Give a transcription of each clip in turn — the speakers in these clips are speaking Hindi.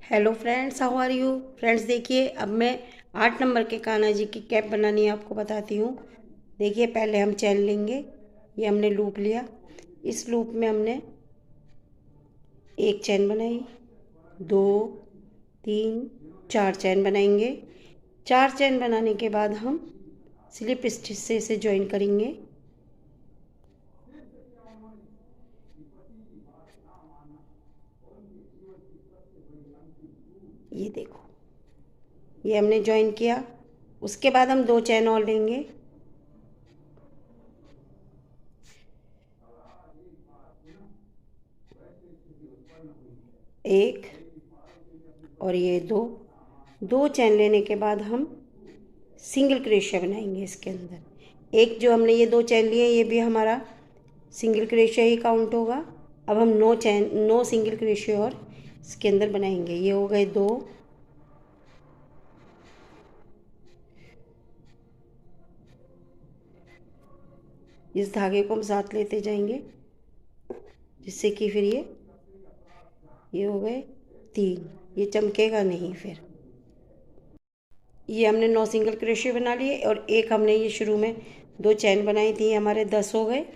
Hello friends, how are you friends. देखिए, अब मैं 8 नंबर के कान्हा जी की कैप बनानी आपको बताती हूँ। देखिए, पहले हम चैन लेंगे। ये हमने लूप लिया। इस लूप में हमने एक चैन बनाई, दो, तीन, चार चैन बनाएंगे। चार चैन बनाने के बाद हम स्लिप स्टिच से इसे ज्वाइन करेंगे। ये देखो, ये हमने ज्वाइन किया। उसके बाद हम दो चैन और लेंगे। एक और ये दो। दो चैन लेने के बाद हम सिंगल क्रोशिया बनाएंगे इसके अंदर। एक जो हमने ये दो चैन लिए, ये भी हमारा सिंगल क्रोशिया ही काउंट होगा। अब हम नो सिंगल क्रोशिया और इसके अंदर बनाएंगे। ये हो गए दो, इस धागे को हम साथ लेते जाएंगे जिससे कि फिर ये हो गए तीन। ये चमकेगा नहीं। फिर ये हमने 9 सिंगल क्रोशिया बना लिए और एक हमने ये शुरू में दो चैन बनाई थी, हमारे 10 हो गए।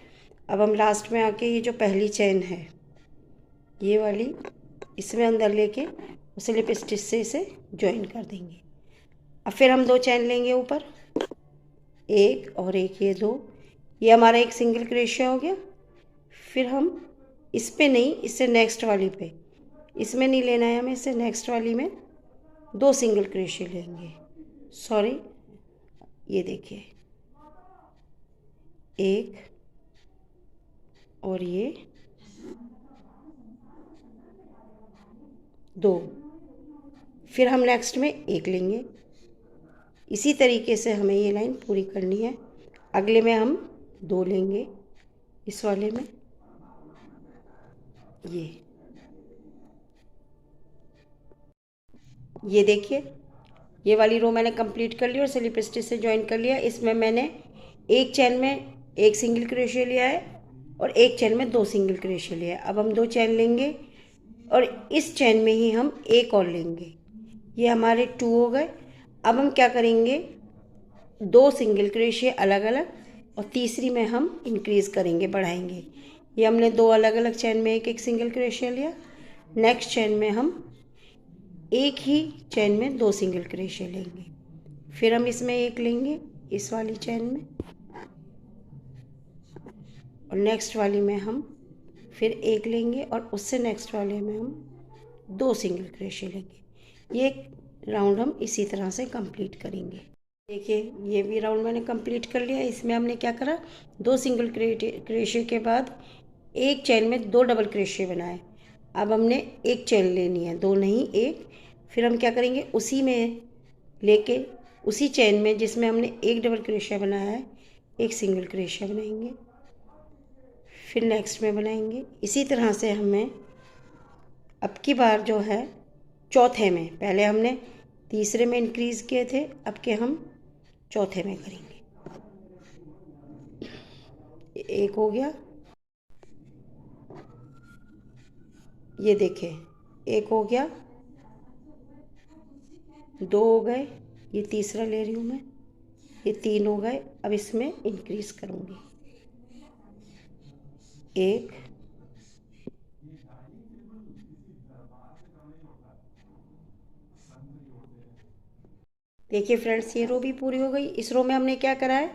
अब हम लास्ट में आके ये जो पहली चैन है ये वाली, इसमें अंदर लेके स्लिप स्टिच से इसे ज्वाइन कर देंगे। अब फिर हम दो चैन लेंगे ऊपर, एक और एक, ये दो। ये हमारा एक सिंगल क्रोशिया हो गया। फिर हम इस पे नहीं, इससे नेक्स्ट वाली पे, इसमें नहीं लेना है हमें, इससे नेक्स्ट वाली में दो सिंगल क्रोशिया लेंगे। सॉरी, ये देखिए, एक और ये दो। फिर हम नेक्स्ट में एक लेंगे। इसी तरीके से हमें ये लाइन पूरी करनी है। अगले में हम दो लेंगे, इस वाले में ये देखिए, ये वाली रो मैंने कंप्लीट कर ली और स्लिप स्टिच से ज्वाइन कर लिया। इसमें मैंने एक चैन में एक सिंगल क्रोशिया लिया है और एक चैन में दो सिंगल क्रोशिया लिया है। अब हम दो चैन लेंगे और इस चैन में ही हम एक और लेंगे। ये हमारे 2 हो गए। अब हम क्या करेंगे, दो सिंगल क्रोशिया अलग अलग और तीसरी में हम इंक्रीज करेंगे, बढ़ाएंगे। ये हमने दो अलग अलग चैन में एक एक सिंगल क्रोशिया लिया। नेक्स्ट चैन में हम एक ही चैन में दो सिंगल क्रोशिया लेंगे। फिर हम इसमें एक लेंगे, इस वाली चैन में, और नेक्स्ट वाली में हम फिर एक लेंगे और उससे नेक्स्ट वाले में हम दो सिंगल क्रोशिया लेंगे। ये राउंड हम इसी तरह से कंप्लीट करेंगे। देखिए, ये भी राउंड मैंने कंप्लीट कर लिया। इसमें हमने क्या करा, दो सिंगल क्रोशिया के बाद एक चैन में दो डबल क्रोशिया बनाए। अब हमने एक चैन लेनी है, दो नहीं एक। फिर हम क्या करेंगे, उसी में लेके उसी चैन में जिसमें हमने एक डबल क्रोशिया बनाया है एक सिंगल क्रोशिया बनाएंगे। फिर नेक्स्ट में बनाएंगे। इसी तरह से हमें अब की बार जो है चौथे में, पहले हमने तीसरे में इंक्रीज़ किए थे, अब के हम चौथे में करेंगे। एक हो गया, ये देखें, एक हो गया, दो हो गए, ये तीसरा ले रही हूँ मैं, ये तीन हो गए। अब इसमें इंक्रीज करूँगी, एक, देखिए फ्रेंड्स, ये रो भी पूरी हो गई। इस रो में हमने क्या करा है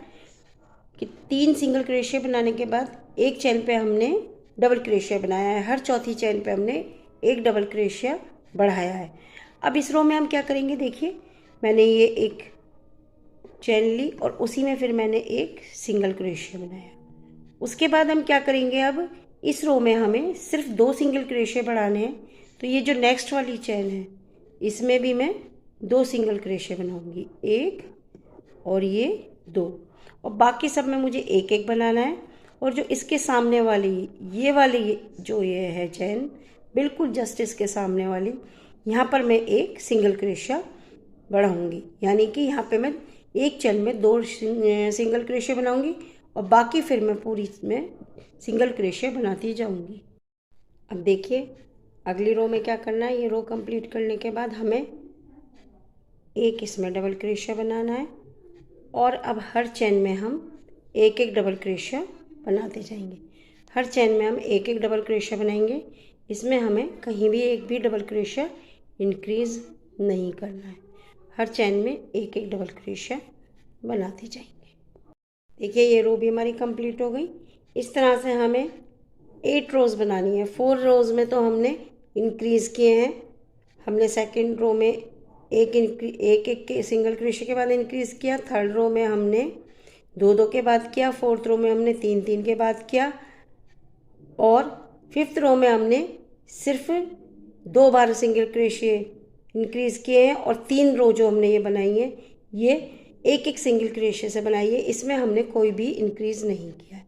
कि तीन सिंगल क्रोशिया बनाने के बाद एक चैन पे हमने डबल क्रोशिया बनाया है। हर चौथी चैन पे हमने एक डबल क्रोशिया बढ़ाया है। अब इस रो में हम क्या करेंगे, देखिए, मैंने ये एक चैन ली और उसी में फिर मैंने एक सिंगल क्रोशिया बनाया। उसके बाद हम क्या करेंगे, अब इस रो में हमें सिर्फ दो सिंगल क्रोशिया बढ़ाने हैं। तो ये जो नेक्स्ट वाली चैन है इसमें भी मैं दो सिंगल क्रोशिया बनाऊंगी, एक और ये दो, और बाकी सब में मुझे एक एक बनाना है। और जो इसके सामने वाली ये वाली जो ये है चैन, बिल्कुल जस्ट इसके सामने वाली, यहाँ पर मैं एक सिंगल क्रोशिया बढ़ाऊंगी। यानी कि यहाँ पे मैं एक चैन में दो सिंगल क्रोशिया बनाऊंगी और बाकी फिर मैं पूरी में सिंगल क्रोशिया बनाती जाऊंगी। अब देखिए, अगली रो में क्या करना है, ये रो कंप्लीट करने के बाद हमें एक इसमें डबल क्रोशिया बनाना है और अब हर चेन में हम एक एक डबल क्रोशिया बनाते जाएंगे। हर चेन में हम एक एक डबल क्रोशिया बनाएंगे। इसमें हमें कहीं भी एक भी डबल क्रोशिया इंक्रीज़ नहीं करना है। हर चेन में एक एक डबल क्रोशिया बनाते जाएंगे। देखिए ये रो भी हमारी कंप्लीट हो गई। इस तरह से हमें 8 रोज़ बनानी है। 4 रोज़ में तो हमने इंक्रीज़ किए हैं। हमने सेकंड रो में एक एक सिंगल क्रोशिया के बाद इंक्रीज़ किया। थर्ड रो में हमने 2-2 के बाद किया। फोर्थ रो में हमने 3-3 के बाद किया और फिफ्थ रो में हमने सिर्फ 2 बार सिंगल क्रोशिया इंक्रीज़ किए हैं और 3 रो जो हमने ये बनाई है ये एक एक सिंगल क्रोशिया से बनाई है। इसमें हमने कोई भी इंक्रीज़ नहीं किया है।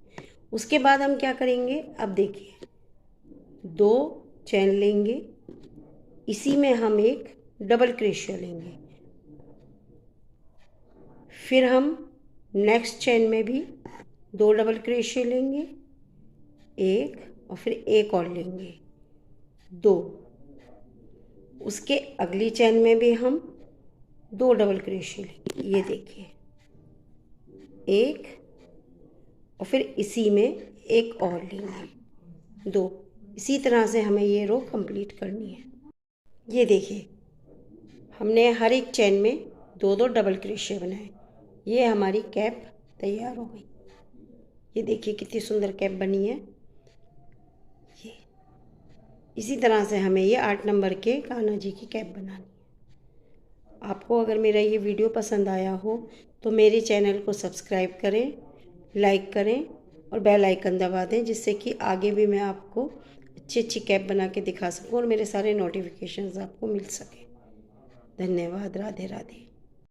उसके बाद हम क्या करेंगे, अब देखिए 2 चेन लेंगे, इसी में हम एक डबल क्रोशिया लेंगे, फिर हम नेक्स्ट चेन में भी 2 डबल क्रोशिया लेंगे, एक और फिर एक और लेंगे 2। उसके अगली चेन में भी हम 2 डबल क्रोशिया लेंगे, ये देखिए एक और फिर इसी में एक और लेंगे 2। इसी तरह से हमें ये रो कंप्लीट करनी है। ये देखिए हमने हर एक चेन में 2-2 डबल क्रोशिया बनाए। ये हमारी कैप तैयार हो गई। ये देखिए कितनी सुंदर कैप बनी है। ये इसी तरह से हमें ये 8 नंबर के कान्हा जी की कैप बनानी है। आपको अगर मेरा ये वीडियो पसंद आया हो तो मेरे चैनल को सब्सक्राइब करें, लाइक करें और बेल आइकन दबा दें, जिससे कि आगे भी मैं आपको अच्छी अच्छी कैप बना के दिखा सकूं और मेरे सारे नोटिफिकेशंस आपको मिल सकें। धन्यवाद। राधे राधे।